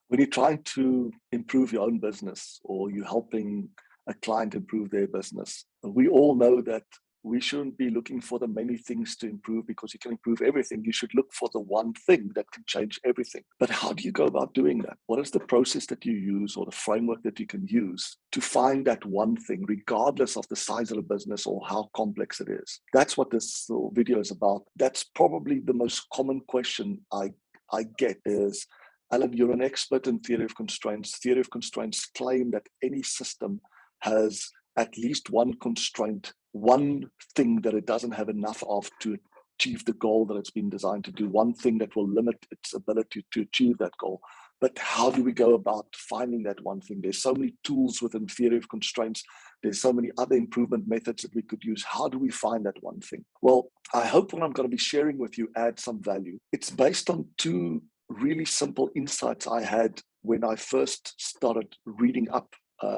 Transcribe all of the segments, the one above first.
When you're trying to improve your own business or you're helping a client improve their business, we all know that we shouldn't be looking for the many things to improve because you can improve everything. You should look for the one thing that can change everything. But how do you go about doing that? What is the process that you use or the framework that you can use to find that one thing, regardless of the size of the business or how complex it is? That's what this video is about. That's probably the most common question I get is, Alan, you're an expert in theory of constraints. Theory of constraints claim that any system has at least one constraint, one thing that it doesn't have enough of to achieve the goal that it's been designed to do, one thing that will limit its ability to achieve that goal. But how do we go about finding that one thing? There's so many tools within theory of constraints. There's so many other improvement methods that we could use. How do we find that one thing? Well, I hope what I'm going to be sharing with you adds some value. It's based on two really simple insights I had when I first started reading up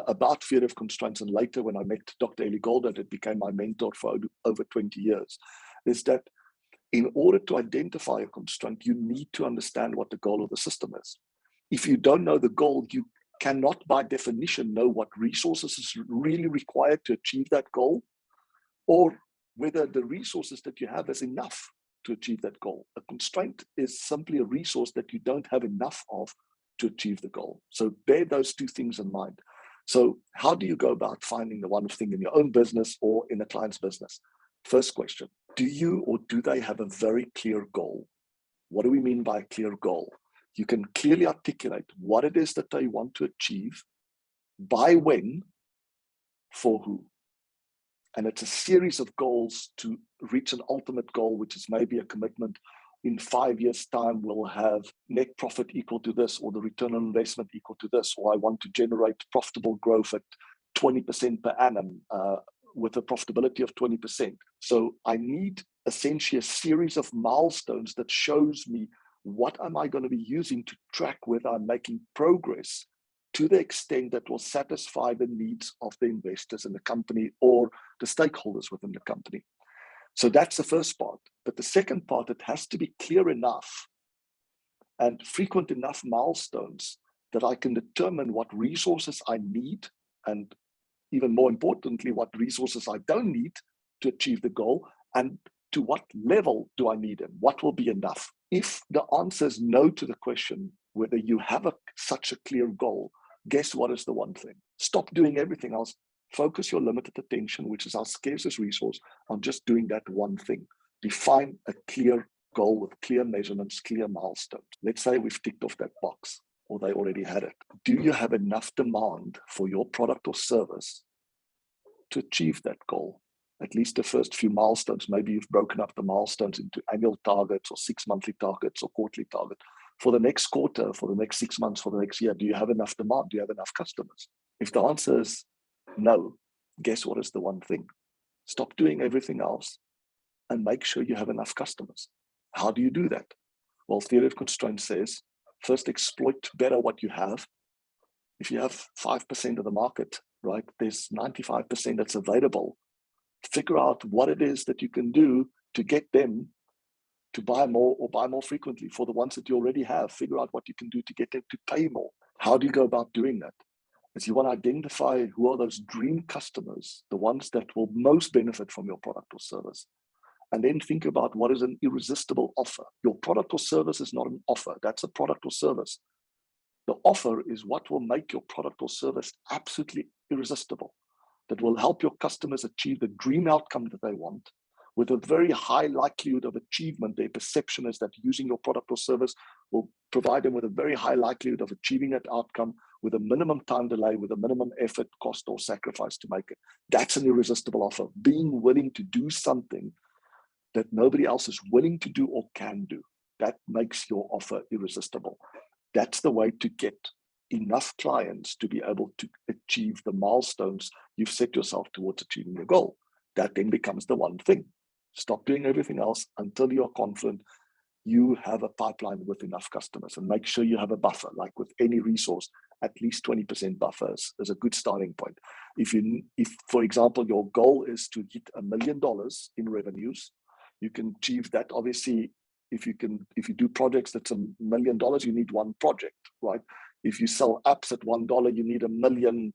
about theory of constraints, and later when I met Dr. Eli Goldratt, it became my mentor for over 20 years, is that in order to identify a constraint, you need to understand what the goal of the system is. If you don't know the goal, you cannot by definition know what resources is really required to achieve that goal, or whether the resources that you have is enough to achieve that goal. A constraint is simply a resource that you don't have enough of to achieve the goal. So bear those two things in mind. So how do you go about finding the one thing in your own business or in a client's business? First question, do you or do they have a very clear goal? What do we mean by a clear goal? You can clearly articulate what it is that they want to achieve, by when, for who. And it's a series of goals to reach an ultimate goal, which is maybe a commitment. In 5 years' time, we'll have net profit equal to this, or the return on investment equal to this, or I want to generate profitable growth at 20% per annum with a profitability of 20%. So I need essentially a series of milestones that shows me what am I going to be using to track whether I'm making progress to the extent that will satisfy the needs of the investors in the company or the stakeholders within the company. So that's the first part. But the second part, it has to be clear enough and frequent enough milestones that I can determine what resources I need, and even more importantly, what resources I don't need to achieve the goal, and to what level do I need them? What will be enough? If the answer is no to the question whether you have such a clear goal, guess what is the one thing? Stop doing everything else. Focus your limited attention, which is our scarcest resource, on just doing that one thing. Define a clear goal with clear measurements, clear milestones. Let's say we've ticked off that box, or they already had it. Do you have enough demand for your product or service to achieve that goal? At least the first few milestones. Maybe you've broken up the milestones into annual targets or 6 monthly targets or quarterly targets. For the next quarter, for the next 6 months, for the next year, do you have enough demand? Do you have enough customers? If the answer is no, guess what is the one thing? Stop doing everything else and make sure you have enough customers. How do you do that? Well, theory of constraints says, first exploit better what you have. If you have 5% of the market, right, there's 95% that's available. Figure out what it is that you can do to get them to buy more or buy more frequently. For the ones that you already have, figure out what you can do to get them to pay more. How do you go about doing that? Is you want to identify who are those dream customers, the ones that will most benefit from your product or service. And then think about what is an irresistible offer. Your product or service is not an offer. That's a product or service. The offer is what will make your product or service absolutely irresistible, that will help your customers achieve the dream outcome that they want with a very high likelihood of achievement. Their perception is that using your product or service will provide them with a very high likelihood of achieving that outcome with a minimum time delay, with a minimum effort, cost, or sacrifice to make it. That's an irresistible offer. Being willing to do something that nobody else is willing to do or can do. That makes your offer irresistible. That's the way to get enough clients to be able to achieve the milestones you've set yourself towards achieving your goal. That then becomes the one thing. Stop doing everything else until you're confident you have a pipeline with enough customers, and make sure you have a buffer. Like with any resource, at least 20% buffers is a good starting point. If, for example, your goal is to hit $1 million in revenues, you can achieve that. Obviously, if you do projects that's $1 million, you need one project, right? If you sell apps at $1, you need 1 million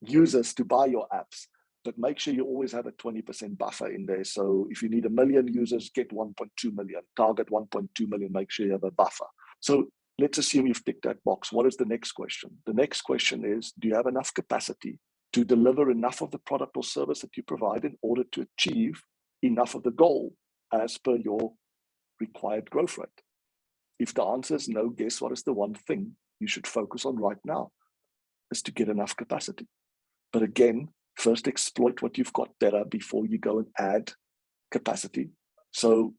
users to buy your apps. But make sure you always have a 20% buffer in there. So if you need 1 million users, get 1.2 million, target 1.2 million, make sure you have a buffer. So let's assume you've ticked that box. What is the next question? The next question is, do you have enough capacity to deliver enough of the product or service that you provide in order to achieve enough of the goal as per your required growth rate? If the answer is no, guess what is the one thing you should focus on right now? Is to get enough capacity. But again, first exploit what you've got better before you go and add capacity. So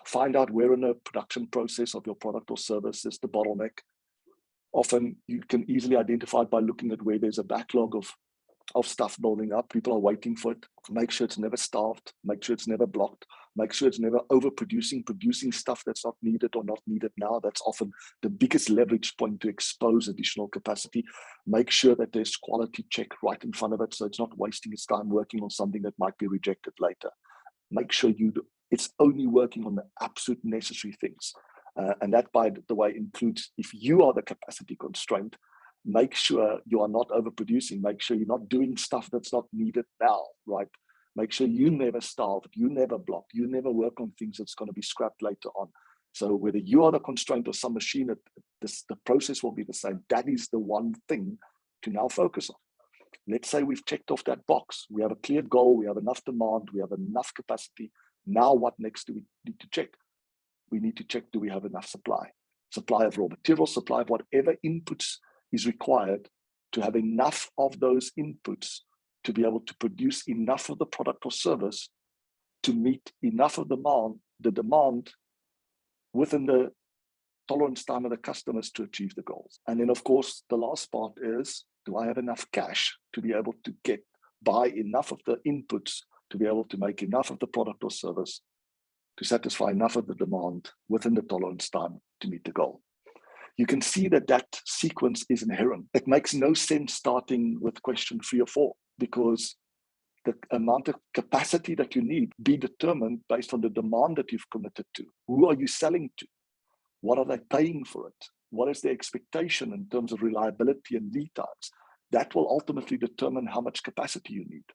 find out where in the production process of your product or service is the bottleneck. Often you can easily identify it by looking at where there's a backlog of stuff building up. People are waiting for it. Make sure it's never starved. Make sure it's never blocked. Make sure it's never overproducing, producing stuff that's not needed or not needed now. That's often the biggest leverage point to expose additional capacity. Make sure that there's quality check right in front of it, so it's not wasting its time working on something that might be rejected later. Make sure it's only working on the absolute necessary things. And that, by the way, includes if you are the capacity constraint, make sure you are not overproducing. Make sure you're not doing stuff that's not needed now, right? Make sure you never starve, you never block, you never work on things that's going to be scrapped later on. So whether you are the constraint or some machine, the process will be the same. That is the one thing to now focus on. Let's say we've checked off that box. We have a clear goal, we have enough demand, we have enough capacity. Now what next do we need to check? We need to check, do we have enough supply? Supply of raw materials, supply of whatever inputs is required to have enough of those inputs to be able to produce enough of the product or service to meet enough of the demand within the tolerance time of the customers to achieve the goals. And then, of course, the last part is, do I have enough cash to be able to buy enough of the inputs to be able to make enough of the product or service to satisfy enough of the demand within the tolerance time to meet the goal? You can see that sequence is inherent. It makes no sense starting with question 3 or 4, because the amount of capacity that you need be determined based on the demand that you've committed to. Who are you selling to? What are they paying for it? What is the expectation in terms of reliability and lead times? That will ultimately determine how much capacity you need.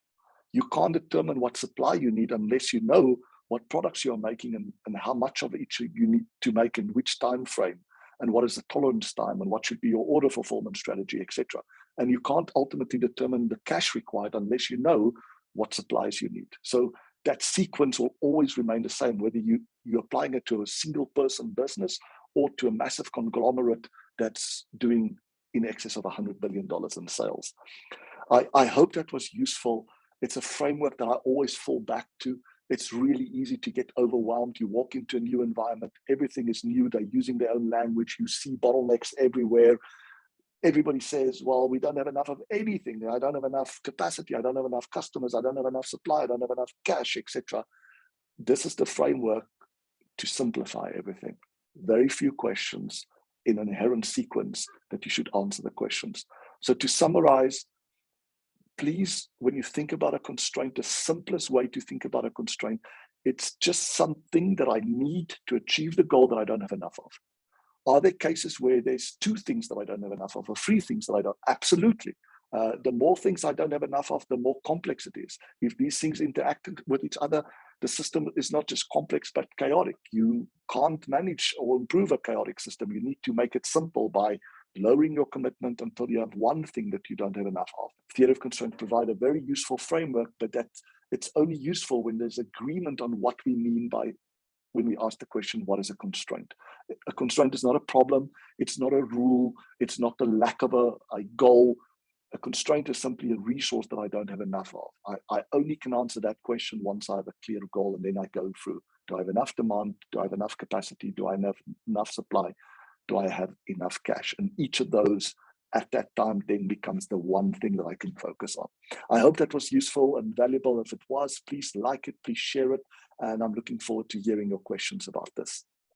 You can't determine what supply you need unless you know what products you're making and how much of each you need to make in which time frame, and what is the tolerance time, and what should be your order fulfillment strategy, etc. And you can't ultimately determine the cash required unless you know what supplies you need. So that sequence will always remain the same, whether you're applying it to a single person business or to a massive conglomerate that's doing in excess of $100 billion in sales. I hope that was useful. It's a framework that I always fall back to. It's really easy to get overwhelmed. You walk into a new environment, everything is new, they're using their own language, you see bottlenecks everywhere. Everybody says, well, we don't have enough of anything. I don't have enough capacity, I don't have enough customers, I don't have enough supply, I don't have enough cash, etc. This is the framework to simplify everything. Very few questions in an inherent sequence that you should answer the questions. So to summarize, please, when you think about a constraint, the simplest way to think about a constraint, it's just something that I need to achieve the goal that I don't have enough of. Are there cases where there's 2 things that I don't have enough of, or 3 things that I don't? Absolutely. The more things I don't have enough of, the more complex it is. If these things interact with each other, the system is not just complex, but chaotic. You can't manage or improve a chaotic system. You need to make it simple by lowering your commitment until you have one thing that you don't have enough of. Theory of constraint provide a very useful framework, but that it's only useful when there's agreement on what we mean by when we ask the question, what is a constraint? A constraint is not a problem. It's not a rule. It's not the lack of a goal. A constraint is simply a resource that I don't have enough of. I only can answer that question once I have a clear goal, and then I go through. Do I have enough demand? Do I have enough capacity? Do I have enough supply? Do I have enough cash? And each of those at that time then becomes the one thing that I can focus on. I hope that was useful and valuable. If it was, please like it, please share it. And I'm looking forward to hearing your questions about this.